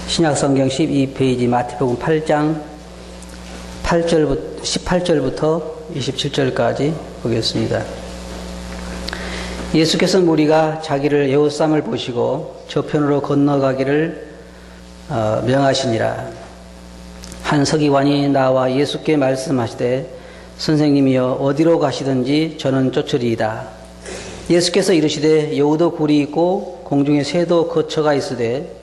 신약성경 12페이지 마태복음 8장 18절부터 27절까지 보겠습니다. 예수께서 무리가 자기를 에워쌈을 보시고 저편으로 건너가기를 명하시니라. 한 서기관이 나와 예수께 말씀하시되 선생님이여 어디로 가시든지 저는 쫓으리이다. 예수께서 이르시되 여우도 굴이 있고 공중에 새도 거처가 있으되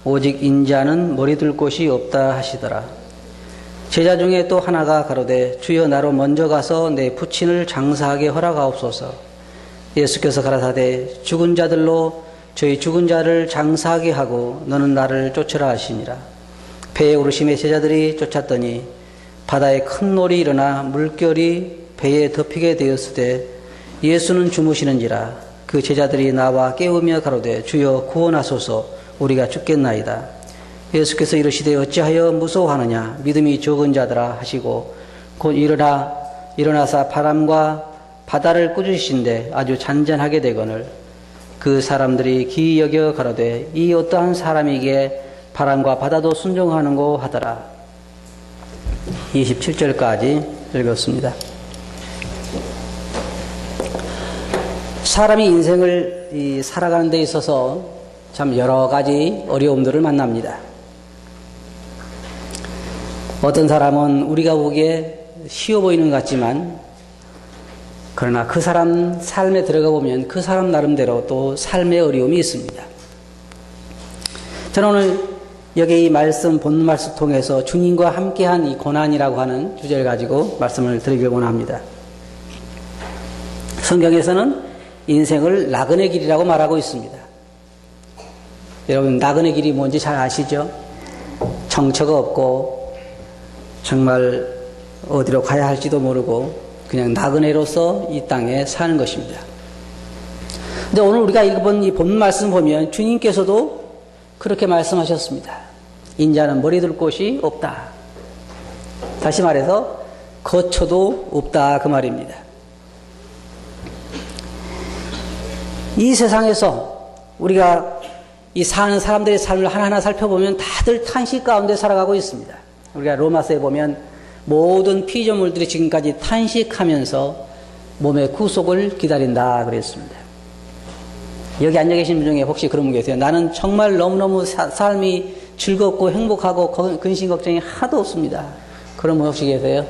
오직 인자는 머리둘 곳이 없다 하시더라. 제자 중에 또 하나가 가로되 주여 나로 먼저 가서 내 부친을 장사하게 허락하옵소서. 예수께서 가라사대 죽은 자들로 저희 죽은 자를 장사하게 하고 너는 나를 쫓으라 하시니라. 배에 오르심에 제자들이 쫓았더니 바다에 큰 놀이 일어나 물결이 배에 덮이게 되었으되 예수는 주무시는지라. 그 제자들이 나와 깨우며 가로되 주여 구원하소서 우리가 죽겠나이다. 예수께서 이르시되 어찌하여 무서워하느냐 믿음이 적은 자들아 하시고 곧 일어나사 바람과 바다를 꾸짖으신데 아주 잔잔하게 되거늘 그 사람들이 기이 여겨 가로되 이 어떠한 사람이기에 바람과 바다도 순종하는고 하더라. 27절까지 읽었습니다. 사람이 인생을 살아가는 데 있어서 참 여러 가지 어려움들을 만납니다. 어떤 사람은 우리가 보기에 쉬워 보이는 것 같지만 그러나 그 사람 삶에 들어가 보면 그 사람 나름대로 또 삶의 어려움이 있습니다. 저는 오늘 여기 이 말씀, 본 말씀 통해서 주님과 함께한 이 고난이라고 하는 주제를 가지고 말씀을 드리길 원합니다. 성경에서는 인생을 나그네 길이라고 말하고 있습니다. 여러분 나그네 길이 뭔지 잘 아시죠? 정처가 없고 정말 어디로 가야 할지도 모르고 그냥 나그네로서 이 땅에 사는 것입니다. 근데 오늘 우리가 읽어본 이 본 말씀 보면 주님께서도 그렇게 말씀하셨습니다. 인자는 머리둘 곳이 없다. 다시 말해서 거처도 없다 그 말입니다. 이 세상에서 우리가 이 사는 사람들의 삶을 하나하나 살펴보면 다들 탄식 가운데 살아가고 있습니다. 우리가 로마서에 보면 모든 피조물들이 지금까지 탄식하면서 몸의 구속을 기다린다 그랬습니다. 여기 앉아 계신 분 중에 혹시 그런 분 계세요? 나는 정말 너무너무 삶이 즐겁고 행복하고 근심 걱정이 하나도 없습니다. 그런 분 혹시 계세요?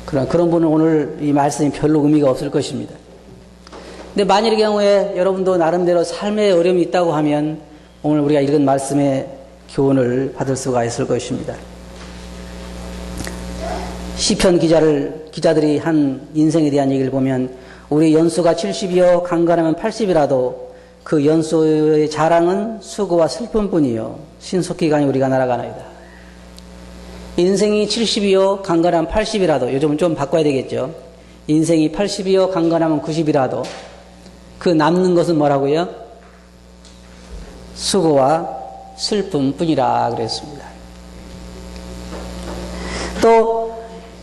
그런 분은 오늘 이 말씀이 별로 의미가 없을 것입니다. 근데 만일의 경우에 여러분도 나름대로 삶의 어려움이 있다고 하면 오늘 우리가 읽은 말씀의 교훈을 받을 수가 있을 것입니다. 시편 기자들이 한 인생에 대한 얘기를 보면 우리 연수가 70이요 강건하면 80이라도 그 연수의 자랑은 수고와 슬픔뿐이요 신속히 가니 우리가 날아가나이다. 인생이 70이요 강건하면 80이라도 요즘은 좀 바꿔야 되겠죠. 인생이 80이요 강건하면 90이라도 그 남는 것은 뭐라고요? 수고와 슬픔뿐이라 그랬습니다. 또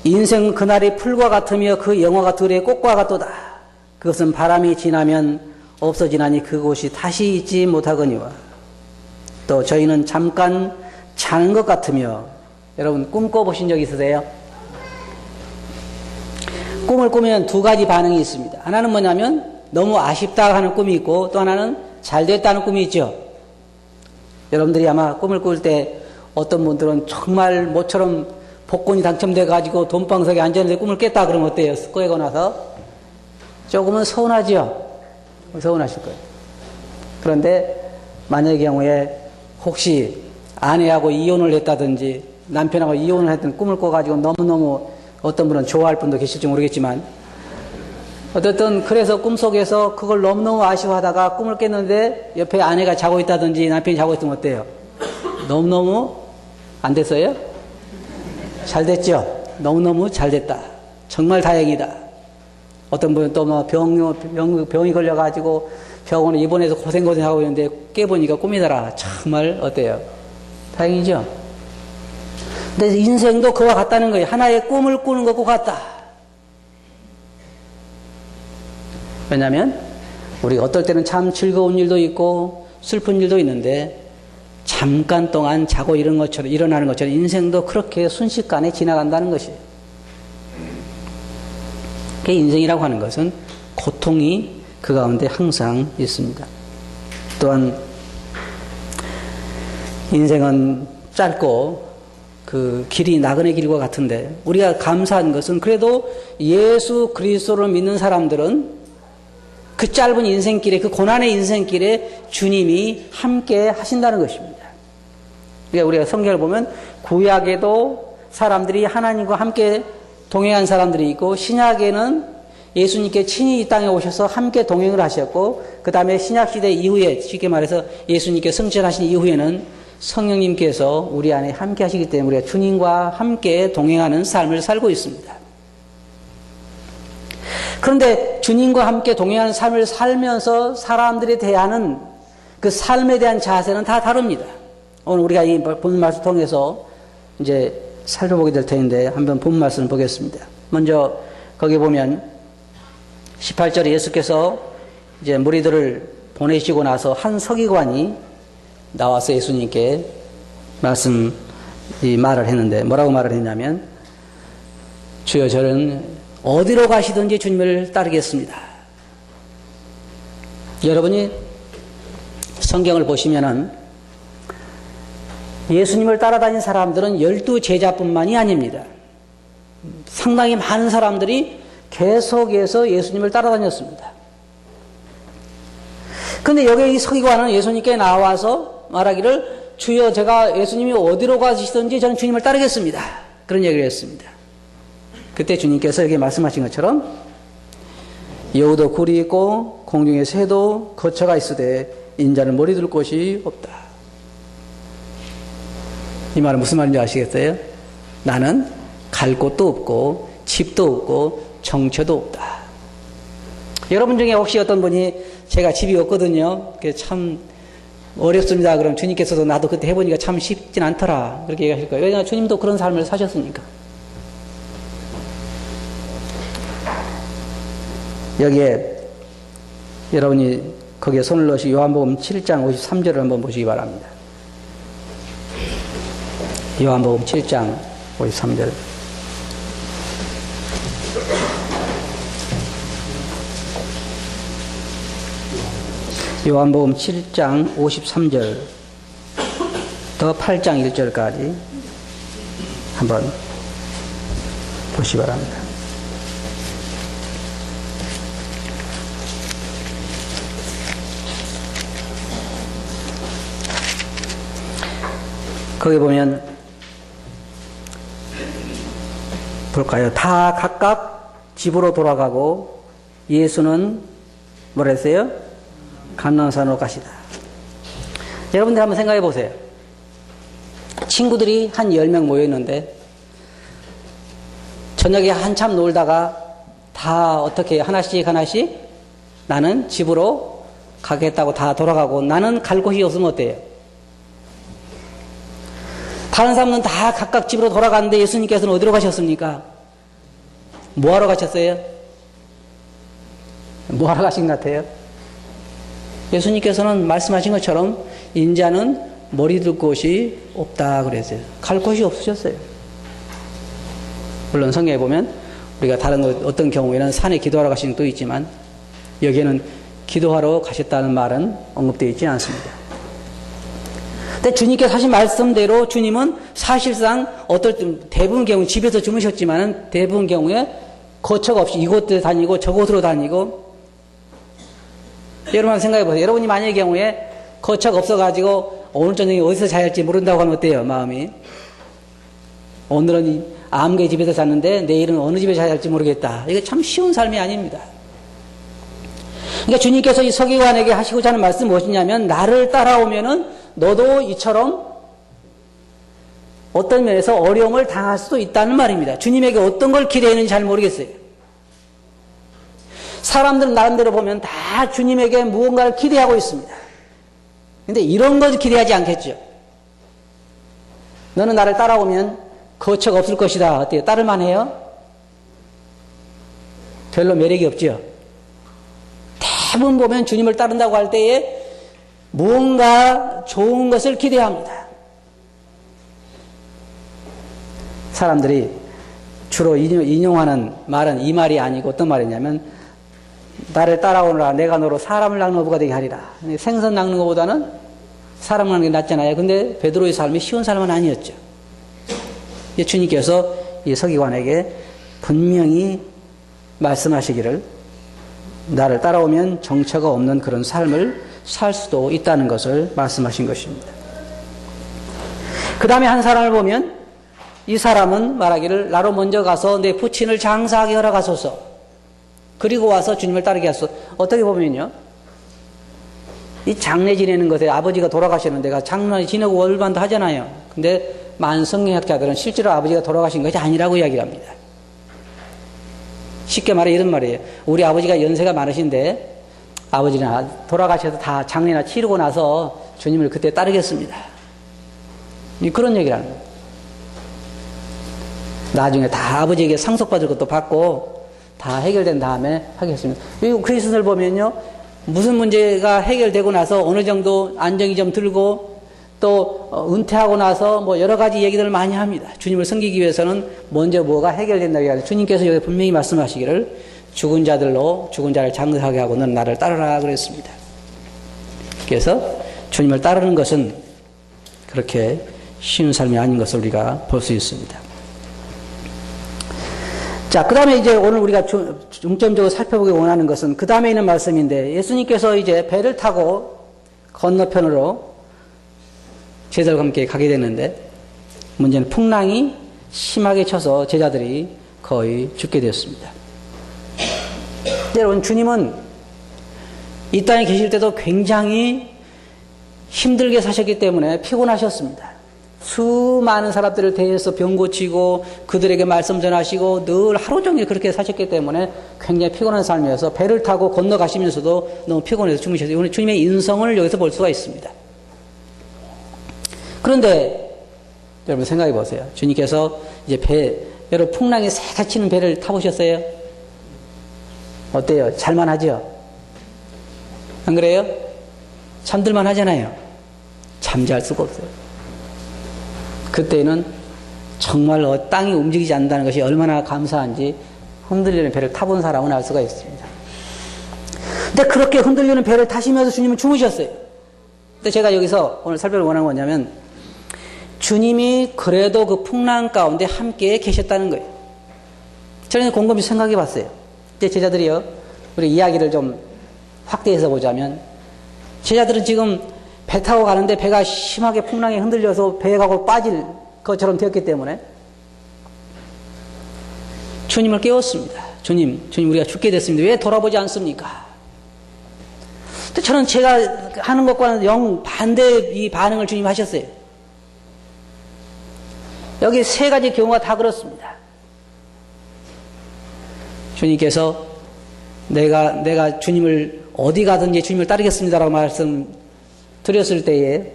인생 그날이 풀과 같으며 그 영화가 들의 꽃과 같도다. 그것은 바람이 지나면 없어지나니 그곳이 다시 있지 못하거니와. 또 저희는 잠깐 자는 것 같으며 여러분 꿈 꿔보신 적 있으세요? 꿈을 꾸면 두 가지 반응이 있습니다. 하나는 뭐냐면 너무 아쉽다 하는 꿈이 있고 또 하나는 잘 됐다는 꿈이 있죠. 여러분들이 아마 꿈을 꿀 때 어떤 분들은 정말 모처럼 복권이 당첨돼가지고 돈방석에 앉았는데 꿈을 깼다 그러면 어때요? 깨고 나서 조금은 서운하죠? 서운하실 거예요. 그런데 만약의 경우에 혹시 아내하고 이혼을 했다든지 남편하고 이혼을 했던 꿈을 꿔가지고 너무너무 어떤 분은 좋아할 분도 계실지 모르겠지만 어쨌든 그래서 꿈속에서 그걸 너무너무 아쉬워하다가 꿈을 깼는데 옆에 아내가 자고 있다든지 남편이 자고 있으면 어때요? 너무너무 안 됐어요? 잘 됐죠? 너무너무 잘 됐다. 정말 다행이다. 어떤 분은 또 뭐 병이 걸려가지고 병원에 입원해서 고생하고 있는데 깨보니까 꿈이더라. 정말 어때요? 다행이죠? 근데 인생도 그와 같다는 거예요. 하나의 꿈을 꾸는 것과 같다. 왜냐하면 우리가 어떨 때는 참 즐거운 일도 있고 슬픈 일도 있는데 잠깐 동안 자고 일어나는 것처럼 인생도 그렇게 순식간에 지나간다는 것이에요. 그 인생이라고 하는 것은 고통이 그 가운데 항상 있습니다. 또한 인생은 짧고 그 길이 나그네 길과 같은데 우리가 감사한 것은 그래도 예수 그리스도를 믿는 사람들은 그 짧은 인생길에, 그 고난의 인생길에 주님이 함께 하신다는 것입니다. 그러니까 우리가 성경을 보면 구약에도 사람들이 하나님과 함께 동행한 사람들이 있고 신약에는 예수님께 친히 이 땅에 오셔서 함께 동행을 하셨고 그 다음에 신약시대 이후에 쉽게 말해서 예수님께 승천하신 이후에는 성령님께서 우리 안에 함께 하시기 때문에 우리가 주님과 함께 동행하는 삶을 살고 있습니다. 그런데 주님과 함께 동행하는 삶을 살면서 사람들에 대하는 그 삶에 대한 자세는 다 다릅니다. 오늘 우리가 이 본 말씀 통해서 이제 살펴보게 될 텐데 한번 본 말씀을 보겠습니다. 먼저 거기 보면 18절에 예수께서 이제 무리들을 보내시고 나서 한 서기관이 나와서 예수님께 말을 했는데 뭐라고 말을 했냐면 주여 저는 어디로 가시든지 주님을 따르겠습니다. 여러분이 성경을 보시면은 예수님을 따라다닌 사람들은 12제자뿐만이 아닙니다. 상당히 많은 사람들이 계속해서 예수님을 따라다녔습니다. 그런데 여기 이 서기관은 예수님께 나와서 말하기를 주여 제가 예수님이 어디로 가시든지 저는 주님을 따르겠습니다. 그런 얘기를 했습니다. 그때 주님께서 여기 말씀하신 것처럼 여우도 굴이 있고 공중의 새도 거처가 있으되 인자는 머리 둘 곳이 없다. 이 말은 무슨 말인지 아시겠어요? 나는 갈 곳도 없고 집도 없고 정처도 없다. 여러분 중에 혹시 어떤 분이 제가 집이 없거든요. 참 어렵습니다. 그럼 주님께서도 나도 그때 해보니까 참 쉽진 않더라. 그렇게 얘기하실 거예요. 왜냐하면 주님도 그런 삶을 사셨으니까. 여기에 여러분이 거기에 손을 넣으시고 요한복음 7장 53절을 한번 보시기 바랍니다. 요한복음 7장 53절. 요한복음 7장 53절 더 8장 1절까지 한번 보시기 바랍니다. 거기 보면 볼까요? 다 각각 집으로 돌아가고 예수는 뭐라 했어요? 감람산으로 가시다. 여러분들 한번 생각해 보세요. 친구들이 한 10명 모여있는데 저녁에 한참 놀다가 다 어떻게 하나씩 나는 집으로 가겠다고 다 돌아가고 나는 갈 곳이 없으면 어때요? 다른 사람은 다 각각 집으로 돌아갔는데 예수님께서는 어디로 가셨습니까? 뭐하러 가셨어요? 뭐하러 가신 것 같아요? 예수님께서는 말씀하신 것처럼 인자는 머리 둘 곳이 없다 그랬어요. 갈 곳이 없으셨어요. 물론 성경에 보면 우리가 다른 어떤 경우에는 산에 기도하러 가신 적도 있지만 여기에는 기도하러 가셨다는 말은 언급되어 있지 않습니다. 근데 주님께서 하신 말씀대로 주님은 사실상 대부분 경우 집에서 주무셨지만은 대부분 경우에 거처가 없이 이곳도 다니고 저곳으로 다니고 여러분 생각해 보세요. 여러분이 만약의 경우에 거처가 없어가지고 오늘 저녁에 어디서 자야 할지 모른다고 하면 어때요? 마음이. 오늘은 아무개 집에서 잤는데 내일은 어느 집에 자야 할지 모르겠다. 이게 참 쉬운 삶이 아닙니다. 그러니까 주님께서 이 서기관에게 하시고자 하는 말씀은 무엇이냐면 나를 따라오면은 너도 이처럼 어떤 면에서 어려움을 당할 수도 있다는 말입니다. 주님에게 어떤 걸 기대했는지 잘 모르겠어요. 사람들은 나름대로 보면 다 주님에게 무언가를 기대하고 있습니다. 근데 이런 걸 기대하지 않겠죠. 너는 나를 따라오면 거처가 없을 것이다. 어때요? 따를만 해요? 별로 매력이 없죠. 대부분 보면 주님을 따른다고 할 때에 무언가 좋은 것을 기대합니다. 사람들이 주로 인용하는 말은 이 말이 아니고 어떤 말이냐면 나를 따라오너라 내가 너로 사람을 낚는 어부가 되게 하리라. 생선 낚는 것보다는 사람 낚는 게 낫잖아요. 근데 베드로의 삶이 쉬운 삶은 아니었죠. 주님께서 이 서기관에게 분명히 말씀하시기를 나를 따라오면 정처가 없는 그런 삶을 살 수도 있다는 것을 말씀하신 것입니다. 그 다음에 한 사람을 보면 이 사람은 말하기를 나로 먼저 가서 내 부친을 장사하게 허락하소서 그리고 와서 주님을 따르게 하소서. 어떻게 보면요 이 장례 지내는 것에 아버지가 돌아가시는 데가 장례 지내고 월반도 하잖아요. 근데 만성경학자들은 실제로 아버지가 돌아가신 것이 아니라고 이야기를 합니다. 쉽게 말해 이런 말이에요. 우리 아버지가 연세가 많으신데 아버지나 돌아가셔서 다 장례나 치르고 나서 주님을 그때 따르겠습니다. 그런 얘기를 하는 거예요. 나중에 다 아버지에게 상속받을 것도 받고 다 해결된 다음에 하겠습니다. 이 그리스도를 보면요 무슨 문제가 해결되고 나서 어느 정도 안정이 좀 들고 또 은퇴하고 나서 뭐 여러 가지 얘기들을 많이 합니다. 주님을 섬기기 위해서는 먼저 뭐가 해결된다고 해서 주님께서 여기 분명히 말씀하시기를 죽은 자들로 죽은 자를 장사하게 하고 너는 나를 따르라 그랬습니다. 그래서 주님을 따르는 것은 그렇게 쉬운 삶이 아닌 것을 우리가 볼 수 있습니다. 자, 그 다음에 이제 오늘 우리가 중점적으로 살펴보기 원하는 것은 그 다음에 있는 말씀인데 예수님께서 이제 배를 타고 건너편으로 제자들과 함께 가게 됐는데 문제는 풍랑이 심하게 쳐서 제자들이 거의 죽게 되었습니다. 여러분 주님은 이 땅에 계실 때도 굉장히 힘들게 사셨기 때문에 피곤하셨습니다. 수많은 사람들을 대해서 병 고치고 그들에게 말씀 전하시고 늘 하루 종일 그렇게 사셨기 때문에 굉장히 피곤한 삶이어서 배를 타고 건너가시면서도 너무 피곤해서 주무셨어요. 오늘 주님의 인성을 여기서 볼 수가 있습니다. 그런데 여러분 생각해 보세요. 주님께서 이제 여러분 풍랑이 새가 치는 배를 타보셨어요? 어때요? 잘만하죠? 안 그래요? 잠들만 하잖아요. 잠잘 수가 없어요. 그때는 정말 땅이 움직이지 않는다는 것이 얼마나 감사한지 흔들리는 배를 타본 사람은 알 수가 있습니다. 근데 그렇게 흔들리는 배를 타시면서 주님은 주무셨어요. 근데 제가 여기서 오늘 살펴볼 원하는 건 뭐냐면 주님이 그래도 그 풍랑 가운데 함께 계셨다는 거예요. 저는 곰곰이 생각해 봤어요. 이제 제자들이요, 우리 이야기를 좀 확대해서 보자면, 제자들은 지금 배 타고 가는데 배가 심하게 풍랑에 흔들려서 배가 빠질 것처럼 되었기 때문에 주님을 깨웠습니다. 주님, 우리가 죽게 됐습니다. 왜 돌아보지 않습니까? 근데 저는 제가 하는 것과는 영 반대 이 반응을 주님 하셨어요. 여기 세 가지 경우가 다 그렇습니다. 주님께서 내가 주님을 어디 가든지 주님을 따르겠습니다라고 말씀 드렸을 때에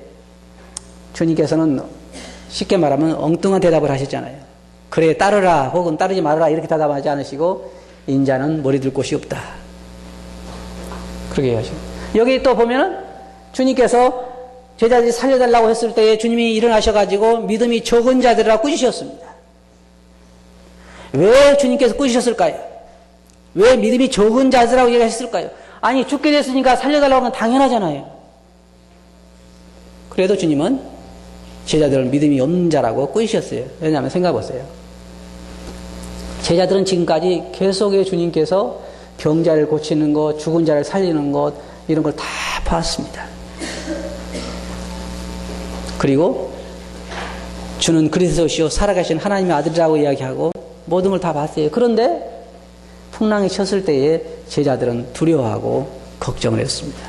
주님께서는 쉽게 말하면 엉뚱한 대답을 하셨잖아요. 그래 따르라 혹은 따르지 말아라 이렇게 대답하지 않으시고 인자는 머리 들 곳이 없다 그렇게 하시고, 여기 또 보면은 주님께서 제자들이 살려달라고 했을 때에 주님이 일어나셔가지고 믿음이 적은 자들이라 꾸짖으셨습니다. 왜 주님께서 꾸짖으셨을까요? 왜 믿음이 적은 자들이라고 얘기하셨을까요? 아니 죽게 됐으니까 살려달라고 하면 당연하잖아요. 그래도 주님은 제자들은 믿음이 없는 자라고 꾸짖으셨어요. 왜냐하면 생각해보세요. 제자들은 지금까지 계속해 주님께서 병자를 고치는 것, 죽은 자를 살리는 것 이런 걸 다 봤습니다. 그리고 주는 그리스도시요 살아계신 하나님의 아들이라고 이야기하고 모든 걸 다 봤어요. 그런데 풍랑이 쳤을 때에 제자들은 두려워하고 걱정을 했습니다.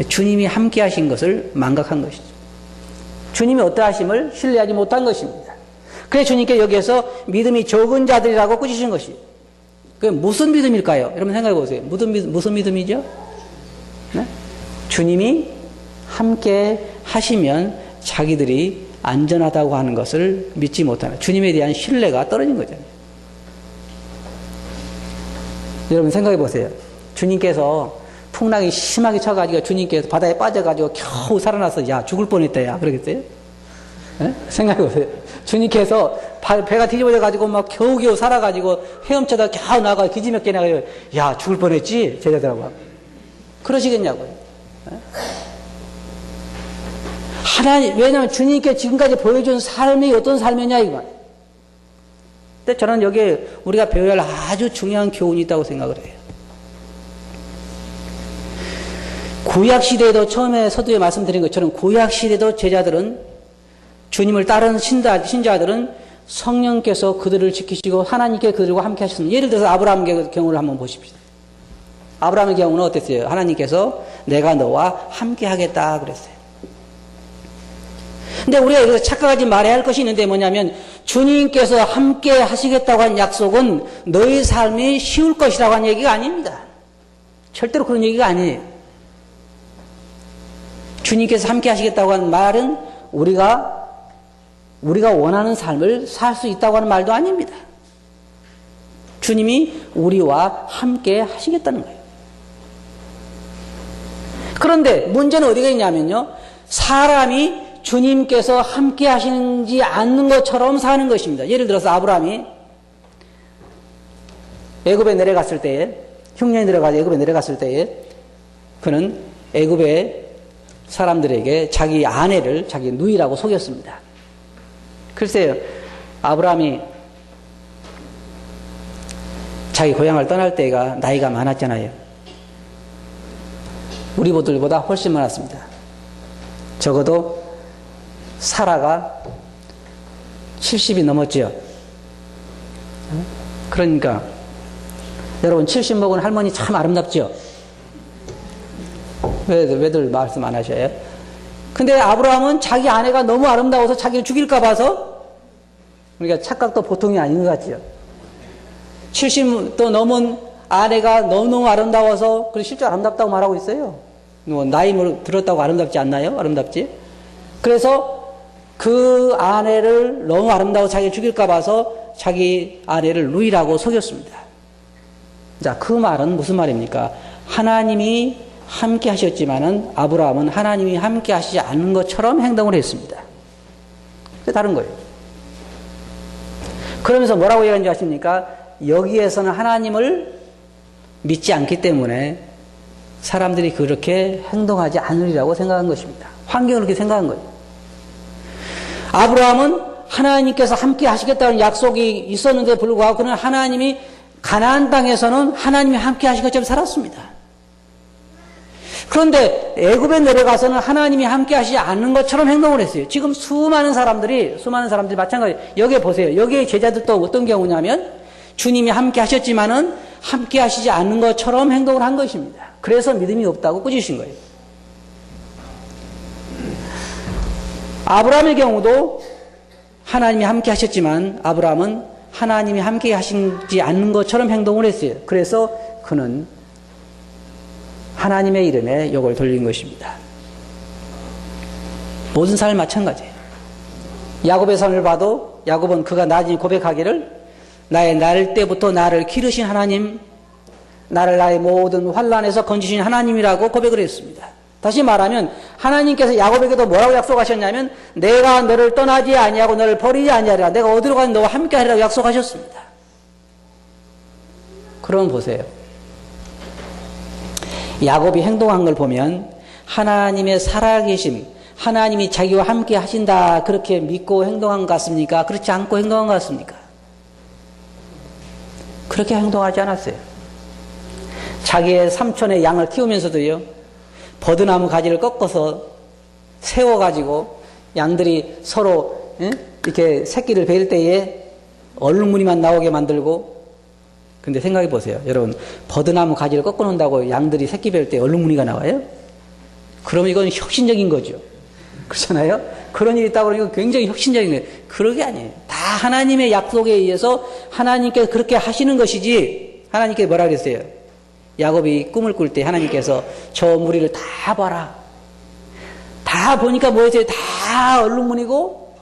주님이 함께 하신 것을 망각한 것이죠. 주님이 어떠하심을 신뢰하지 못한 것입니다. 그래서 주님께 여기에서 믿음이 적은 자들이라고 꾸짖으신 것이에요. 그게 무슨 믿음일까요? 여러분 생각해 보세요. 무슨 믿음이죠? 네? 주님이 함께 하시면 자기들이 안전하다고 하는 것을 믿지 못하는, 주님에 대한 신뢰가 떨어진 거잖아요. 여러분 생각해 보세요. 주님께서 풍랑이 심하게 쳐가지고 주님께서 바다에 빠져가지고 겨우 살아나서 야 죽을 뻔했다 야 그러겠어요? 네? 생각해보세요. 주님께서 배가 뒤집어져가지고 막 겨우겨우 살아가지고 헤엄쳐다 겨우 나가 기지맥게 나가요. 야 죽을 뻔했지 제자들하고 그러시겠냐고요. 네? 하나님 왜냐하면 주님께 지금까지 보여준 삶이 어떤 삶이냐 이거. 근데 저는 여기에 우리가 배워야 할 아주 중요한 교훈이 있다고 생각을 해요. 구약시대에도 처음에 서두에 말씀드린 것처럼 구약시대도 제자들은 주님을 따르는 신자들은 성령께서 그들을 지키시고 하나님께 그들과 함께 하셨습니다. 예를 들어서 아브라함의 경우를 한번 보십시오. 아브라함의 경우는 어땠어요? 하나님께서 내가 너와 함께 하겠다 그랬어요. 근데 우리가 여기서 착각하지 말아야 할 것이 있는데 뭐냐면 주님께서 함께 하시겠다고 한 약속은 너의 삶이 쉬울 것이라고 한 얘기가 아닙니다. 절대로 그런 얘기가 아니에요. 주님께서 함께 하시겠다고 한 말은 우리가 원하는 삶을 살 수 있다고 하는 말도 아닙니다. 주님이 우리와 함께 하시겠다는 거예요. 그런데 문제는 어디가 있냐면요. 사람이 주님께서 함께 하시지 않는 것처럼 사는 것입니다. 예를 들어서 아브라함이 애굽에 내려갔을 때에 흉년이 들어가서 애굽에 내려갔을 때에 그는 애굽의 사람들에게 자기 아내를 자기 누이라고 속였습니다. 글쎄요. 아브라함이 자기 고향을 떠날 때가 나이가 많았잖아요. 우리들보다 훨씬 많았습니다. 적어도 사라가 70이 넘었지요. 그러니까 여러분 70 먹은 할머니 참 아름답죠. 왜들 말씀 안 하셔요? 근데 아브라함은 자기 아내가 너무 아름다워서 자기를 죽일까 봐서 그러니까 착각도 보통이 아닌 것 같죠. 70도 넘은 아내가 너무너무 아름다워서 그리고 실제 아름답다고 말하고 있어요. 나이 들었다고 아름답지 않나요? 아름답지? 그래서 그 아내를 너무 아름다워 자기를 죽일까 봐서 자기 아내를 누이라고 속였습니다. 자, 그 말은 무슨 말입니까? 하나님이 함께 하셨지만은 아브라함은 하나님이 함께 하시지 않는 것처럼 행동을 했습니다. 그게 다른 거예요. 그러면서 뭐라고 얘기하는지 아십니까? 여기에서는 하나님을 믿지 않기 때문에 사람들이 그렇게 행동하지 않으리라고 생각한 것입니다. 환경을 그렇게 생각한 거예요. 아브라함은 하나님께서 함께 하시겠다는 약속이 있었는데 불구하고 그는 하나님이 가나안 땅에서는 하나님이 함께 하신 것처럼 살았습니다. 그런데 애굽에 내려가서는 하나님이 함께 하시지 않는 것처럼 행동을 했어요. 지금 수많은 사람들이 마찬가지예요. 여기에 보세요. 여기에 제자들도 어떤 경우냐면 주님이 함께 하셨지만은 함께 하시지 않는 것처럼 행동을 한 것입니다. 그래서 믿음이 없다고 꾸짖으신 거예요. 아브라함의 경우도 하나님이 함께 하셨지만 아브라함은 하나님이 함께 하시지 않는 것처럼 행동을 했어요. 그래서 그는 하나님의 이름에 욕을 돌린 것입니다. 모든 삶 마찬가지예요. 야곱의 삶을 봐도 야곱은 그가 나중에 고백하기를 나의 날 때부터 나를 기르신 하나님, 나를 나의 모든 환난에서 건지신 하나님이라고 고백을 했습니다. 다시 말하면 하나님께서 야곱에게도 뭐라고 약속하셨냐면 내가 너를 떠나지 아니하고 너를 버리지 아니하리라. 내가 어디로 가든 너와 함께 하리라고 약속하셨습니다. 그럼 보세요. 야곱이 행동한 걸 보면 하나님의 살아계심, 하나님이 자기와 함께 하신다 그렇게 믿고 행동한 것 같습니까? 그렇지 않고 행동한 것 같습니까? 그렇게 행동하지 않았어요. 자기의 삼촌의 양을 키우면서도요, 버드나무 가지를 꺾어서 세워가지고 양들이 서로 이렇게 새끼를 뵐 때에 얼룩무늬만 나오게 만들고. 근데 생각해 보세요. 여러분, 버드나무 가지를 꺾어 놓는다고 양들이 새끼 뵐 때 얼룩무늬가 나와요? 그럼 이건 혁신적인 거죠. 그렇잖아요? 그런 일이 있다고 그러니까 굉장히 혁신적인 거예요. 그런 게 아니에요. 다 하나님의 약속에 의해서 하나님께서 그렇게 하시는 것이지. 하나님께 뭐라 그랬어요? 야곱이 꿈을 꿀 때 하나님께서 저 무리를 다 봐라. 다 보니까 뭐였어요? 다 얼룩무늬고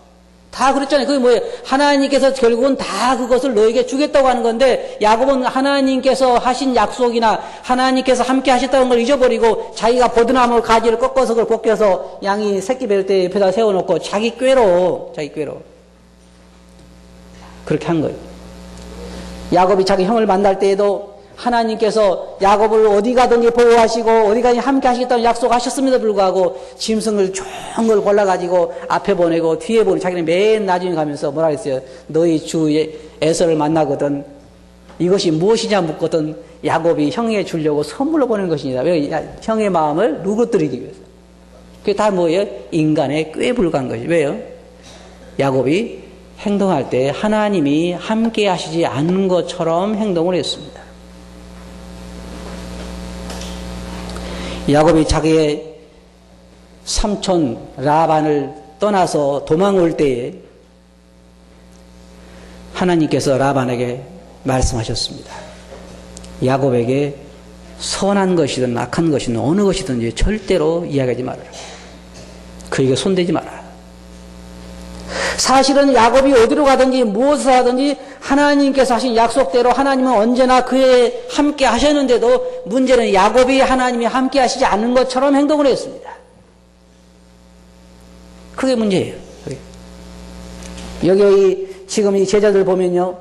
다 그랬잖아요. 그게 뭐예요? 하나님께서 결국은 다 그것을 너에게 주겠다고 하는 건데, 야곱은 하나님께서 하신 약속이나 하나님께서 함께 하셨다는 걸 잊어버리고 자기가 버드나무 가지를 꺾어서 그걸 벗겨서 양이 새끼 뵐 때 옆에다 세워놓고 자기 꾀로 그렇게 한 거예요. 야곱이 자기 형을 만날 때에도 하나님께서 야곱을 어디 가든지 보호하시고 어디 가든지 함께 하시겠다는 약속하셨음에도 불구하고 짐승을 좋은 걸 골라가지고 앞에 보내고 뒤에 보내고 자기는 맨 나중에 가면서 뭐라 그랬어요? 너희 주 에서를 만나거든 이것이 무엇이냐 묻거든 야곱이 형에게 주려고 선물로 보낸 것입니다. 왜? 형의 마음을 누그러뜨리기 위해서. 그게 다 뭐예요? 인간의 꾀에 불과한 것이죠. 왜요? 야곱이 행동할 때 하나님이 함께 하시지 않는 것처럼 행동을 했습니다. 야곱이 자기의 삼촌 라반을 떠나서 도망올 때에 하나님께서 라반에게 말씀하셨습니다. 야곱에게 선한 것이든 악한 것이든 어느 것이든지 절대로 이야기하지 말아라. 그에게 손대지 마라. 사실은 야곱이 어디로 가든지 무엇을 하든지 하나님께서 하신 약속대로 하나님은 언제나 그에 함께 하셨는데도 문제는 야곱이 하나님이 함께 하시지 않는 것처럼 행동을 했습니다. 그게 문제예요. 여기 지금 이 제자들 보면요.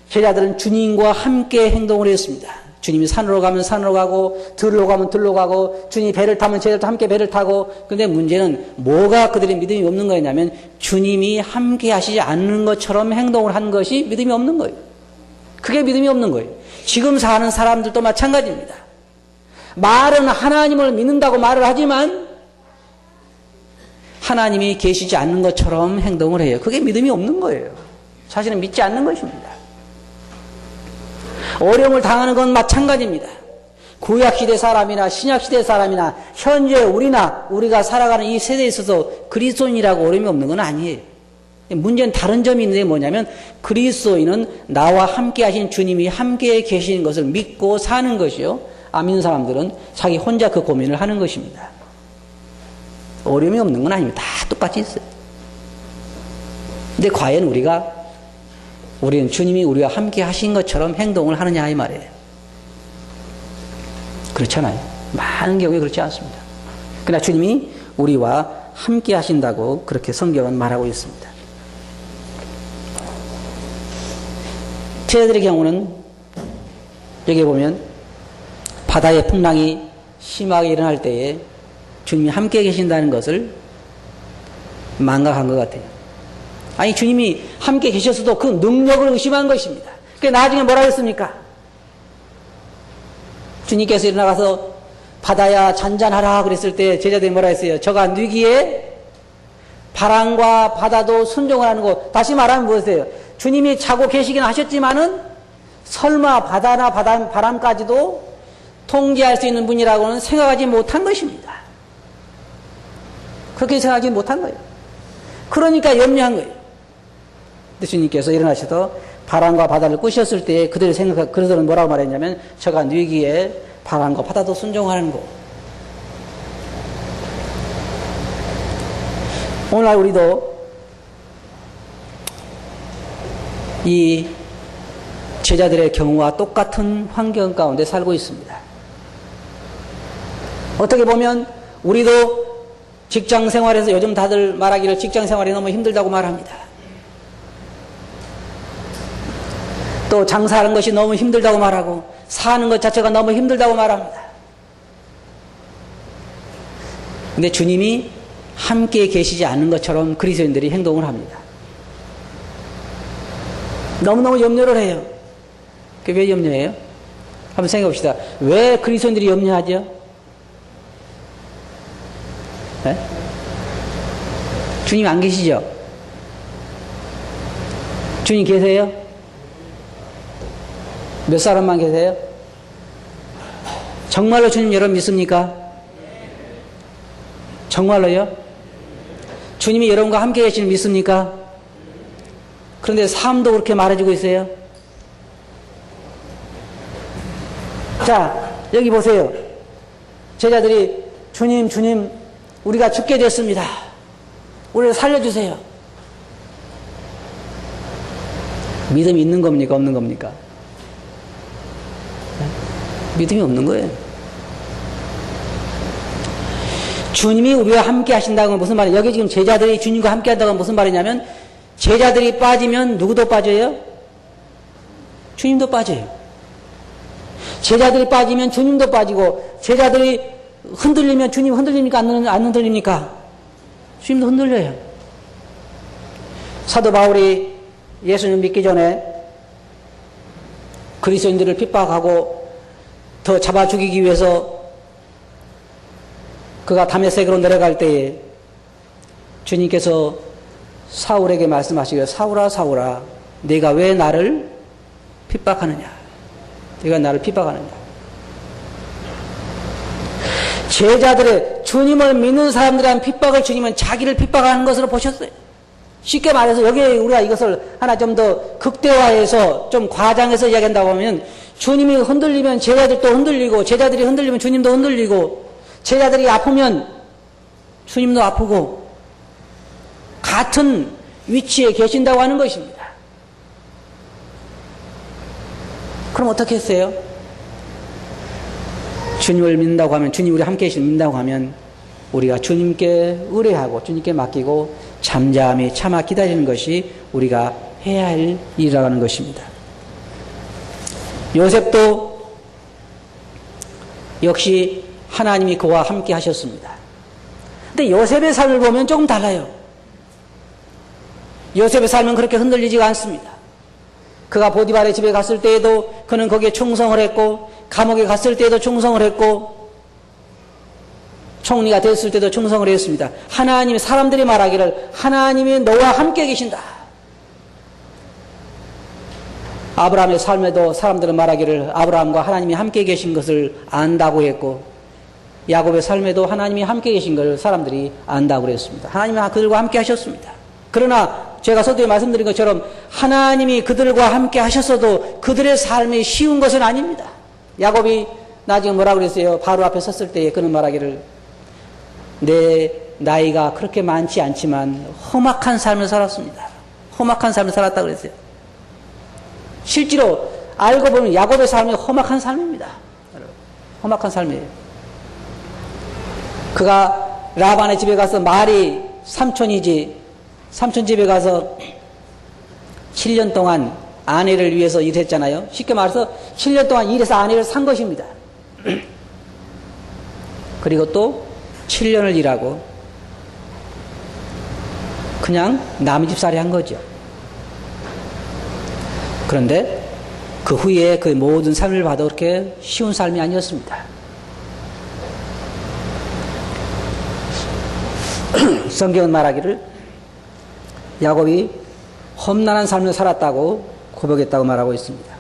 제자들은 주님과 함께 행동을 했습니다. 주님이 산으로 가면 산으로 가고 들로 가면 들로 가고 주님이 배를 타면 제자들도 함께 배를 타고 근데 문제는 뭐가 그들의 믿음이 없는 거냐면 주님이 함께 하시지 않는 것처럼 행동을 한 것이 믿음이 없는 거예요. 그게 믿음이 없는 거예요. 지금 사는 사람들도 마찬가지입니다. 말은 하나님을 믿는다고 말을 하지만 하나님이 계시지 않는 것처럼 행동을 해요. 그게 믿음이 없는 거예요. 사실은 믿지 않는 것입니다. 어려움을 당하는 건 마찬가지입니다. 구약시대 사람이나 신약시대 사람이나 현재 우리가 살아가는 이 세대에 있어서 그리스도인이라고 어려움이 없는 건 아니에요. 문제는 다른 점이 있는데 뭐냐면 그리스도인은 나와 함께 하신 주님이 함께 계시는 것을 믿고 사는 것이요. 안 믿는 사람들은 자기 혼자 그 고민을 하는 것입니다. 어려움이 없는 건 아닙니다. 다 똑같이 있어요. 근데 과연 우리는 주님이 우리와 함께 하신 것처럼 행동을 하느냐 이 말이에요. 그렇잖아요. 많은 경우에 그렇지 않습니다. 그러나 주님이 우리와 함께 하신다고 그렇게 성경은 말하고 있습니다. 제자들의 경우는 여기 보면 바다의 풍랑이 심하게 일어날 때에 주님이 함께 계신다는 것을 망각한 것 같아요. 아니 주님이 함께 계셨어도 그 능력을 의심한 것입니다. 그러니까 나중에 뭐라 했습니까? 주님께서 일어나가서 바다야 잔잔하라 그랬을 때 제자들이 뭐라 했어요? 저가 뉘기에 바람과 바다도 순종을 하는 것. 다시 말하면 무엇이에요? 주님이 자고 계시긴 하셨지만은 설마 바다나 바람까지도 통제할 수 있는 분이라고는 생각하지 못한 것입니다. 그렇게 생각하지 못한 거예요. 그러니까 염려한 거예요. 근데 주님께서 일어나셔서 바람과 바다를 꾸셨을 때 그들은 뭐라고 말했냐면 저가 뉘기에 바람과 바다도 순종하는 거. 오늘날 우리도 이 제자들의 경우와 똑같은 환경 가운데 살고 있습니다. 어떻게 보면 우리도 직장 생활에서 요즘 다들 말하기를 직장 생활이 너무 힘들다고 말합니다. 또 장사하는 것이 너무 힘들다고 말하고 사는 것 자체가 너무 힘들다고 말합니다. 근데 주님이 함께 계시지 않는 것처럼 그리스도인들이 행동을 합니다. 너무너무 염려를 해요. 그게 왜 염려해요? 한번 생각해 봅시다. 왜 그리스도인들이 염려하죠? 네? 주님 안 계시죠? 주님 계세요? 몇 사람만 계세요? 정말로 주님 여러분 믿습니까? 정말로요? 주님이 여러분과 함께 계시는 믿습니까? 그런데 삶도 그렇게 말해주고 있어요. 자, 여기 보세요. 제자들이 주님, 우리가 죽게 됐습니다. 우리를 살려주세요. 믿음이 있는 겁니까? 없는 겁니까? 믿음이 없는 거예요. 주님이 우리와 함께 하신다는 건 무슨 말이에요? 여기 지금 제자들이 주님과 함께 한다는 건 무슨 말이냐면, 제자들이 빠지면 누구도 빠져요? 주님도 빠져요. 제자들이 빠지면 주님도 빠지고, 제자들이 흔들리면 주님 흔들립니까? 안 흔들립니까? 주님도 흔들려요. 사도 바울이 예수님 믿기 전에 그리스도인들을 핍박하고 더 잡아 죽이기 위해서 그가 다메섹으로 내려갈 때에 주님께서 사울에게 말씀하시기를, 사울아 사울아 네가 왜 나를 핍박하느냐, 네가 나를 핍박하느냐. 제자들의, 주님을 믿는 사람들에 대한 핍박을 주님은 자기를 핍박하는 것으로 보셨어요. 쉽게 말해서 여기에 우리가 이것을 하나 좀 더 극대화해서 좀 과장해서 이야기한다고 하면, 주님이 흔들리면 제자들도 흔들리고, 제자들이 흔들리면 주님도 흔들리고, 제자들이 아프면 주님도 아프고, 같은 위치에 계신다고 하는 것입니다. 그럼 어떻게 했어요? 주님을 믿는다고 하면, 주님 우리 함께 계신 믿는다고 하면 우리가 주님께 의뢰하고 주님께 맡기고 잠잠히 참아 기다리는 것이 우리가 해야 할 일이라는 것입니다. 요셉도 역시 하나님이 그와 함께 하셨습니다. 근데 요셉의 삶을 보면 조금 달라요. 요셉의 삶은 그렇게 흔들리지가 않습니다. 그가 보디발의 집에 갔을 때에도 그는 거기에 충성을 했고, 감옥에 갔을 때에도 충성을 했고, 총리가 됐을 때도 충성을 했습니다. 하나님, 사람들이 말하기를 하나님이 너와 함께 계신다. 아브라함의 삶에도 사람들은 말하기를 아브라함과 하나님이 함께 계신 것을 안다고 했고, 야곱의 삶에도 하나님이 함께 계신 것을 사람들이 안다고 그랬습니다. 하나님이 그들과 함께 하셨습니다. 그러나 제가 서두에 말씀드린 것처럼 하나님이 그들과 함께 하셨어도 그들의 삶이 쉬운 것은 아닙니다. 야곱이 나중에 뭐라고 그랬어요? 바로 앞에 섰을 때에 그는 말하기를, 내 나이가 그렇게 많지 않지만 험악한 삶을 살았습니다. 험악한 삶을 살았다고 그랬어요. 실제로 알고 보면 야곱의 삶이 험악한 삶입니다. 험악한 삶이에요. 그가 라반의 집에 가서, 말이 삼촌이지, 삼촌 집에 가서 7년 동안 아내를 위해서 일했잖아요. 쉽게 말해서 7년 동안 일해서 아내를 산 것입니다. 그리고 또 7년을 일하고 그냥 남의 집살이 한 거죠. 그런데 그 후에 그 모든 삶을 봐도 그렇게 쉬운 삶이 아니었습니다. 성경은 말하기를 야곱이 험난한 삶을 살았다고 고백했다고 말하고 있습니다.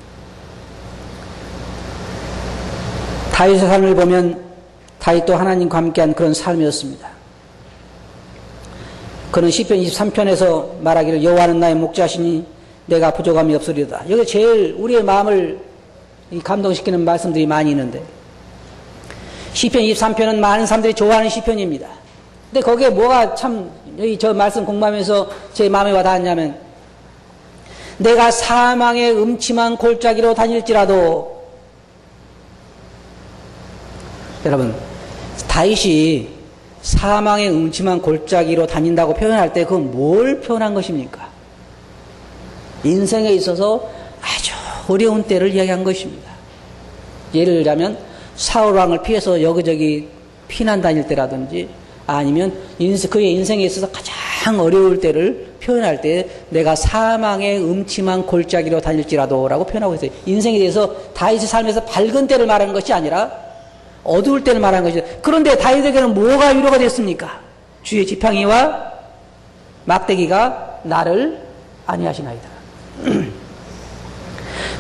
다윗의 삶을 보면 다윗도 하나님과 함께한 그런 삶이었습니다. 그는 시편 23편에서 말하기를 여호와는 나의 목자시니 내가 부족함이 없으리로다. 여기 제일 우리의 마음을 감동시키는 말씀들이 많이 있는데, 시편 23편은 많은 사람들이 좋아하는 시편입니다. 근데 거기에 뭐가 참, 여기 저 말씀 공부하면서 제 마음에 와닿았냐면, 내가 사망의 음침한 골짜기로 다닐지라도, 여러분, 다윗이 사망의 음침한 골짜기로 다닌다고 표현할 때 그건 뭘 표현한 것입니까? 인생에 있어서 아주 어려운 때를 이야기한 것입니다. 예를 들자면 사울왕을 피해서 여기저기 피난 다닐 때라든지, 아니면 그의 인생에 있어서 가장 어려울 때를 표현할 때 내가 사망의 음침한 골짜기로 다닐지라도 라고 표현하고 있어요. 인생에 대해서 다윗의 삶에서 밝은 때를 말하는 것이 아니라 어두울 때를 말하는 것이죠. 그런데 다윗에게는 뭐가 위로가 됐습니까? 주의 지팡이와 막대기가 나를 안위하시나이다.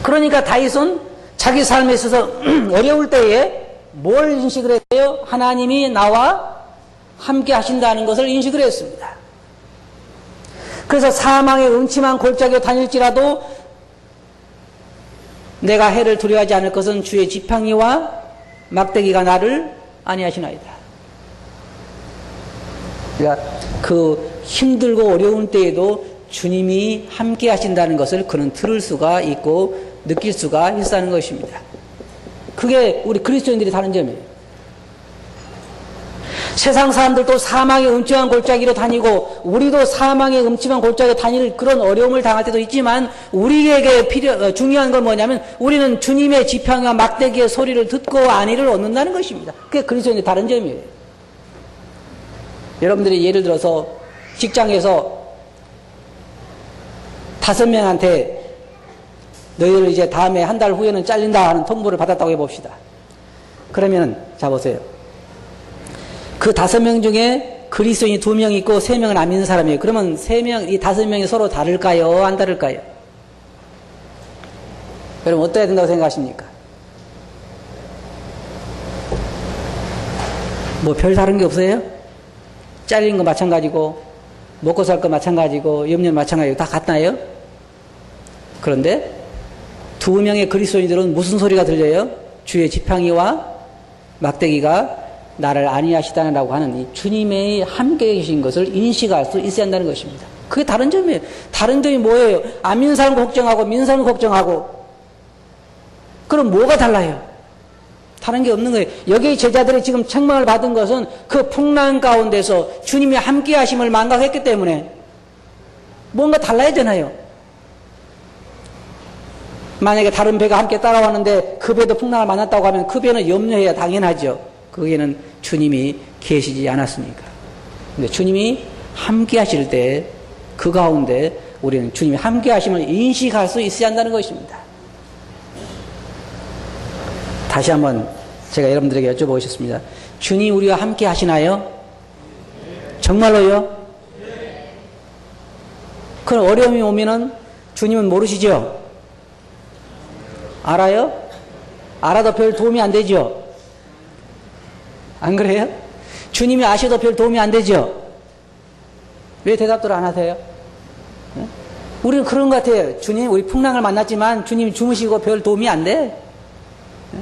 그러니까 다윗은 자기 삶에 있어서 어려울 때에 뭘 인식을 했어요? 하나님이 나와 함께 하신다는 것을 인식을 했습니다. 그래서 사망의 음침한 골짜기로 다닐지라도 내가 해를 두려워하지 않을 것은 주의 지팡이와 막대기가 나를 안위하시나이다. 그러니까 그 힘들고 어려운 때에도 주님이 함께 하신다는 것을 그는 들을 수가 있고 느낄 수가 있다는 것입니다. 그게 우리 그리스도인들이 다른 점이에요. 세상 사람들도 사망의 음침한 골짜기로 다니고 우리도 사망의 음침한 골짜기로 다닐 그런 어려움을 당할 때도 있지만 우리에게 중요한 건 뭐냐면 우리는 주님의 지팡이와 막대기의 소리를 듣고 안위를 얻는다는 것입니다. 그게 그리스도인의 다른 점이에요. 여러분들이 예를 들어서 직장에서 5명한테 너희들 이제 다음에 한 달 후에는 잘린다 하는 통보를 받았다고 해봅시다. 그러면 자 보세요. 그 5명 중에 그리스도인이 2명 있고 3명은 안 믿는 사람이에요. 그러면 3명, 이 5명이 서로 다를까요? 안 다를까요? 여러분 어떠해야 된다고 생각하십니까? 뭐 별 다른 게 없어요? 잘린 거 마찬가지고 먹고 살 거 마찬가지고 염려 마찬가지고 다 같나요? 그런데 2명의 그리스도인들은 무슨 소리가 들려요? 주의 지팡이와 막대기가 나를 안위하시다라고 하는 이 주님의 함께 계신 것을 인식할 수 있어야 한다는 것입니다. 그게 다른 점이에요. 다른 점이 뭐예요? 안 믿는 사람 걱정하고 믿는 사람 걱정하고 그럼 뭐가 달라요? 다른 게 없는 거예요. 여기 제자들이 지금 책망을 받은 것은 그 풍랑 가운데서 주님이 함께 하심을 망각했기 때문에 뭔가 달라야 되나요? 만약에 다른 배가 함께 따라왔는데 그 배도 풍랑을 만났다고 하면 그 배는 염려해야 당연하죠. 거기에는 주님이 계시지 않았으니까. 근데 주님이 함께 하실 때 그 가운데 우리는 주님이 함께 하심을 인식할 수 있어야 한다는 것입니다. 다시 한번 제가 여러분들에게 여쭤보고 싶습니다. 주님 우리와 함께 하시나요? 정말로요? 그런 어려움이 오면은 주님은 모르시죠? 알아요? 알아도 별 도움이 안 되죠? 안 그래요? 주님이 아셔도 별 도움이 안 되죠? 왜 대답들 안 하세요? 네? 우리는 그런 것 같아요. 주님, 우리 풍랑을 만났지만 주님이 주무시고 별 도움이 안 돼? 네?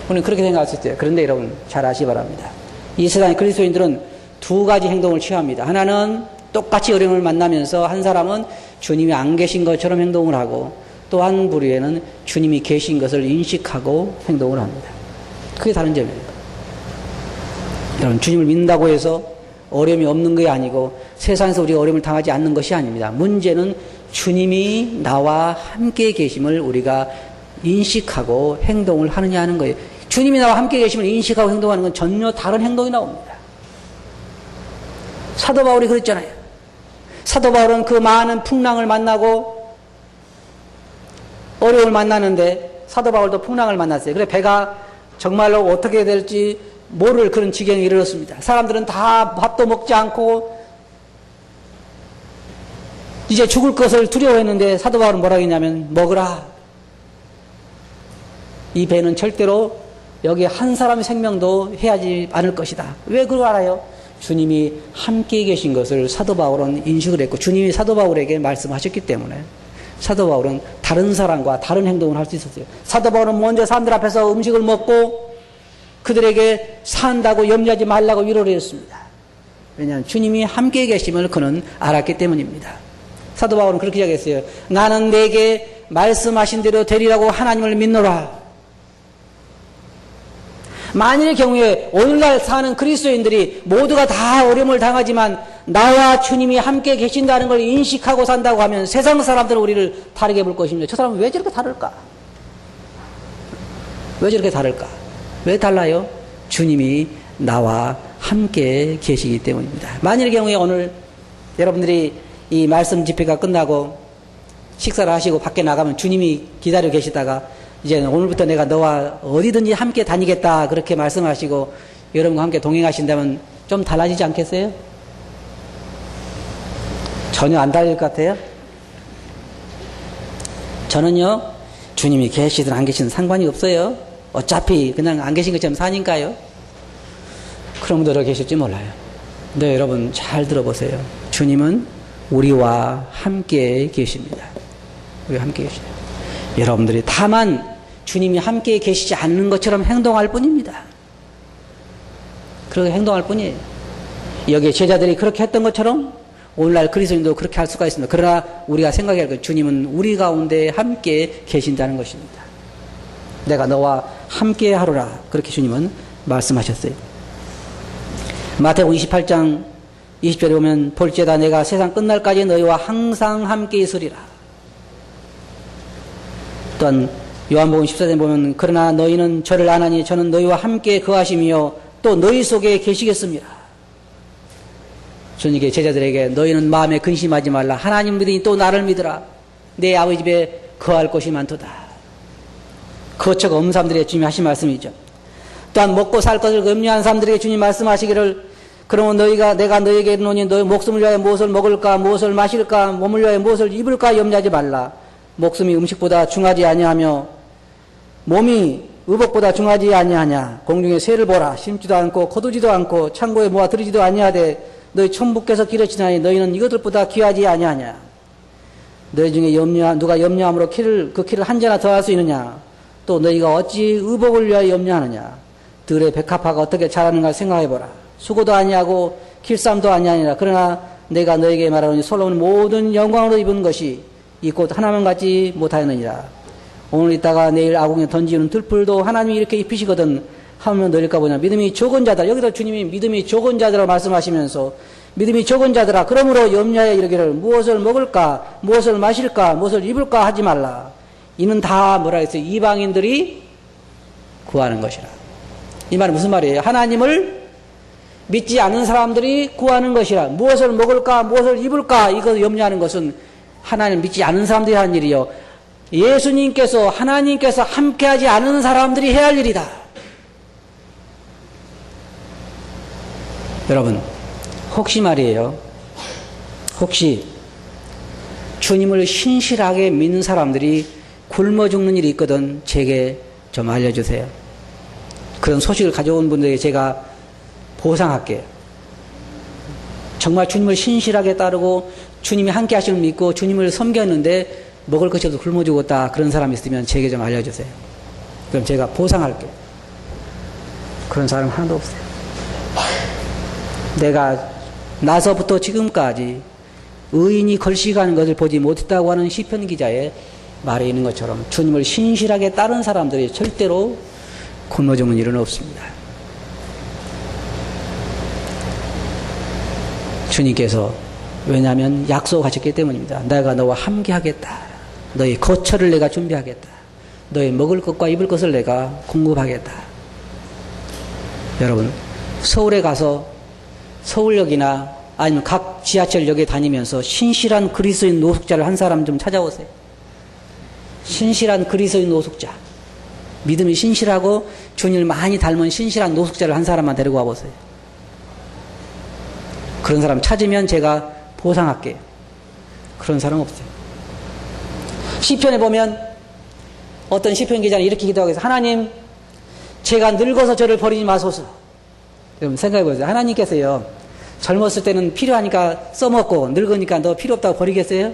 우리는 그렇게 생각할 수 있어요. 그런데 여러분, 잘 아시기 바랍니다. 이 세상의 그리스도인들은 2가지 행동을 취합니다. 하나는 똑같이 어려움을 만나면서 한 사람은 주님이 안 계신 것처럼 행동을 하고 또 한 부류에는 주님이 계신 것을 인식하고 행동을 합니다. 그게 다른 점입니다. 여러분, 주님을 믿는다고 해서 어려움이 없는 게 아니고 세상에서 우리가 어려움을 당하지 않는 것이 아닙니다. 문제는 주님이 나와 함께 계심을 우리가 인식하고 행동을 하느냐 하는 거예요. 주님이 나와 함께 계심을 인식하고 행동하는 건 전혀 다른 행동이 나옵니다. 사도 바울이 그랬잖아요. 사도 바울은 그 많은 풍랑을 만나고 어려움을 만나는데 사도 바울도 풍랑을 만났어요. 그래 배가 정말로 어떻게 될지 모를 그런 지경에 이르렀습니다. 사람들은 다 밥도 먹지 않고 이제 죽을 것을 두려워했는데 사도 바울은 뭐라고 했냐면 먹으라. 이 배는 절대로 여기 한 사람의 생명도 해하지 않을 것이다. 왜 그걸 알아요? 주님이 함께 계신 것을 사도 바울은 인식을 했고 주님이 사도 바울에게 말씀하셨기 때문에 사도 바울은 다른 사람과 다른 행동을 할 수 있었어요. 사도 바울은 먼저 사람들 앞에서 음식을 먹고 그들에게 산다고 염려하지 말라고 위로를 했습니다. 왜냐하면 주님이 함께 계심을 그는 알았기 때문입니다. 사도 바울은 그렇게 이야기했어요. 나는 내게 말씀하신 대로 되리라고 하나님을 믿노라. 만일의 경우에 오늘날 사는 그리스도인들이 모두가 다 어려움을 당하지만 나와 주님이 함께 계신다는 걸 인식하고 산다고 하면 세상 사람들은 우리를 다르게 볼 것입니다. 저 사람은 왜 저렇게 다를까? 왜 저렇게 다를까? 왜 달라요? 주님이 나와 함께 계시기 때문입니다. 만일의 경우에 오늘 여러분들이 이 말씀 집회가 끝나고 식사를 하시고 밖에 나가면 주님이 기다려 계시다가 이제 오늘부터 내가 너와 어디든지 함께 다니겠다 그렇게 말씀하시고 여러분과 함께 동행하신다면 좀 달라지지 않겠어요? 전혀 안 달릴 것 같아요? 저는요 주님이 계시든 안 계시든 상관이 없어요. 어차피 그냥 안 계신 것처럼 사니까요. 그런 분들도 계실지 몰라요. 근데 여러분 잘 들어보세요. 주님은 우리와 함께 계십니다. 우리와 함께 계십니다. 여러분들이 다만 주님이 함께 계시지 않는 것처럼 행동할 뿐입니다. 그렇게 행동할 뿐이에요. 여기 제자들이 그렇게 했던 것처럼 오늘날 그리스도인도 그렇게 할 수가 있습니다. 그러나 우리가 생각해야 할 것, 주님은 우리 가운데 함께 계신다는 것입니다. 내가 너와 함께 하노라. 그렇게 주님은 말씀하셨어요. 마태복음 28장 20절에 보면 볼지어다 내가 세상 끝날까지 너희와 항상 함께 있으리라. 또한 요한복음 14장에 보면 그러나 너희는 저를 아나니 저는 너희와 함께 거하시며 또 너희 속에 계시겠습니다. 주님께 제자들에게 너희는 마음에 근심하지 말라. 하나님 믿으니 또 나를 믿으라. 내 아버지 집에 거할 곳이 많도다. 거처가 없는 사람들에게 주님이 하신 말씀이죠. 또한 먹고 살 것을 염려한 사람들에게 주님 말씀하시기를 그러면 내가 너희에게 이르노니 너희 목숨을 위하여 무엇을 먹을까 무엇을 마실까 몸을 위하여 무엇을 입을까 염려하지 말라. 목숨이 음식보다 중하지 아니하며 몸이 의복보다 중하지 아니하냐. 공중의 새를 보라. 심지도 않고 거두지도 않고 창고에 모아 들이지도 아니하되 너희 천부께서 기르시나니 너희는 이것들보다 귀하지 아니하냐. 너희 중에 누가 염려함으로 그 키를 한 자나 더할 수 있느냐. 또 너희가 어찌 의복을 위하여 염려하느냐. 들의 백합화가 어떻게 자라는가 생각해보라. 수고도 아니하고 길쌈도 아니하니라. 그러나 내가 너에게 말하노니 솔로몬 모든 영광으로 입은 것이 이 꽃 하나만 갖지 못하였느니라. 오늘 있다가 내일 아궁에 던지는 들풀도 하나님이 이렇게 입히시거든 하면 너일까 보냐. 믿음이 적은 자들, 여기서 주님이 믿음이 적은 자들아 말씀하시면서 믿음이 적은 자들아 그러므로 염려하여 이르기를 무엇을 먹을까 무엇을 마실까 무엇을 입을까 하지 말라. 이는 다 뭐라 했어요? 이방인들이 구하는 것이라. 이 말은 무슨 말이에요? 하나님을 믿지 않는 사람들이 구하는 것이라. 무엇을 먹을까 무엇을 입을까 이거 염려하는 것은 하나님을 믿지 않는 사람들이 하는 일이요. 예수님께서 하나님께서 함께하지 않은 사람들이 해야 할 일이다. 여러분 혹시 말이에요. 혹시 주님을 신실하게 믿는 사람들이 굶어 죽는 일이 있거든 제게 좀 알려주세요. 그런 소식을 가져온 분들에게 제가 보상할게요. 정말 주님을 신실하게 따르고 주님이 함께 하시는 걸 믿고 주님을 섬겼는데 먹을 것이 없어 굶어 죽었다. 그런 사람이 있으면 제게 좀 알려주세요. 그럼 제가 보상할게요. 그런 사람 하나도 없어요. 내가 나서부터 지금까지 의인이 걸식하는 것을 보지 못했다고 하는 시편 기자의 말에 있는 것처럼 주님을 신실하게 따른 사람들이 절대로 굶어 죽는 일은 없습니다. 주님께서 왜냐하면 약속하셨기 때문입니다. 내가 너와 함께 하겠다. 너의 거처를 내가 준비하겠다. 너의 먹을 것과 입을 것을 내가 공급하겠다. 여러분 서울에 가서 서울역이나 아니면 각 지하철역에 다니면서 신실한 그리스도인 노숙자를 한 사람 좀 찾아오세요. 신실한 그리스도인 노숙자, 믿음이 신실하고 주님을 많이 닮은 신실한 노숙자를 한 사람만 데리고 와보세요. 그런 사람 찾으면 제가 보상할게요. 그런 사람 없어요. 시편에 보면 어떤 시편 기자는 이렇게 기도하고 있어요. 하나님 제가 늙어서 저를 버리지 마소서. 여러분 생각해 보세요. 하나님께서요 젊었을 때는 필요하니까 써먹고 늙으니까 너 필요 없다고 버리겠어요?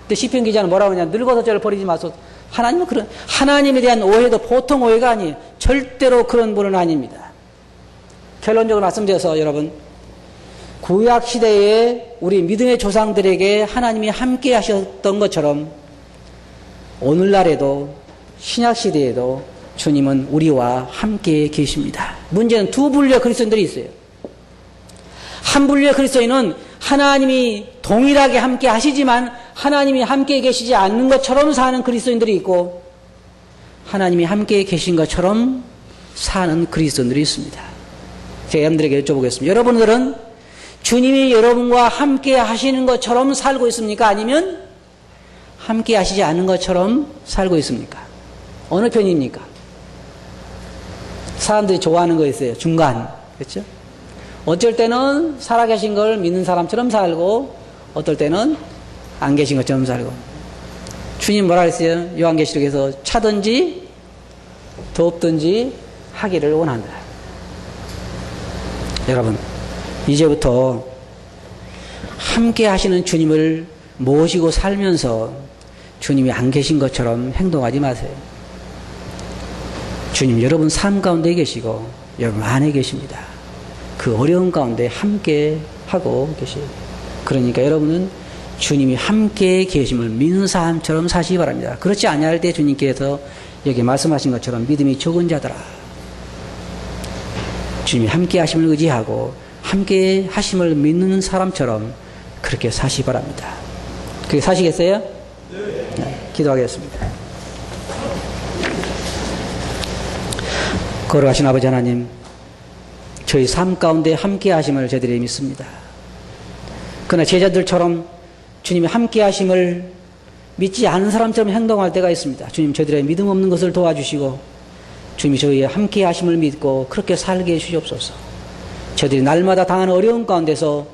근데 시편 기자는 뭐라고 하냐. 늙어서 저를 버리지 마소서. 하나님은 그런 하나님에 대한 오해도 보통 오해가 아니에요. 절대로 그런 분은 아닙니다. 결론적으로 말씀드려서 여러분 구약 시대에 우리 믿음의 조상들에게 하나님이 함께 하셨던 것처럼 오늘날에도 신약 시대에도 주님은 우리와 함께 계십니다. 문제는 두 분류의 그리스도인들이 있어요. 한 분류의 그리스도인은 하나님이 동일하게 함께 하시지만 하나님이 함께 계시지 않는 것처럼 사는 그리스도인들이 있고 하나님이 함께 계신 것처럼 사는 그리스도인들이 있습니다. 제가 여러분들에게 여쭤보겠습니다. 여러분들은 주님이 여러분과 함께 하시는 것처럼 살고 있습니까? 아니면 함께 하시지 않은 것처럼 살고 있습니까? 어느 편입니까? 사람들이 좋아하는 거 있어요. 중간. 그렇죠? 어쩔 때는 살아계신 걸 믿는 사람처럼 살고 어떨 때는 안 계신 것처럼 살고. 주님 뭐라 그랬어요? 요한계시록에서 차든지 덥든지 하기를 원한다. 여러분 이제부터 함께 하시는 주님을 모시고 살면서 주님이 안 계신 것처럼 행동하지 마세요. 주님 여러분 삶 가운데 계시고 여러분 안에 계십니다. 그 어려운 가운데 함께 하고 계십니다. 그러니까 여러분은 주님이 함께 계심을 믿는 사람처럼 사시기 바랍니다. 그렇지 아니할 때 주님께서 여기 말씀하신 것처럼 믿음이 적은 자들아, 주님이 함께 하심을 의지하고 함께 하심을 믿는 사람처럼 그렇게 사시기 바랍니다. 그렇게 사시겠어요? 네, 기도하겠습니다. 걸어가신 아버지 하나님, 저희 삶 가운데 함께 하심을 저희들이 믿습니다. 그러나 제자들처럼 주님이 함께 하심을 믿지 않은 사람처럼 행동할 때가 있습니다. 주님, 저희들의 믿음 없는 것을 도와주시고 주님이 저희의 함께 하심을 믿고 그렇게 살게 해주시옵소서. 저희들이 날마다 당하는 어려움 가운데서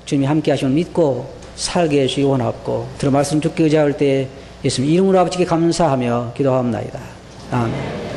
주님이 함께 하심을 믿고 살게 해주시기 원하옵고, 들은 말씀 듣게 의지할 때 예수님 이름으로 아버지께 감사하며 기도하옵나이다. 아멘.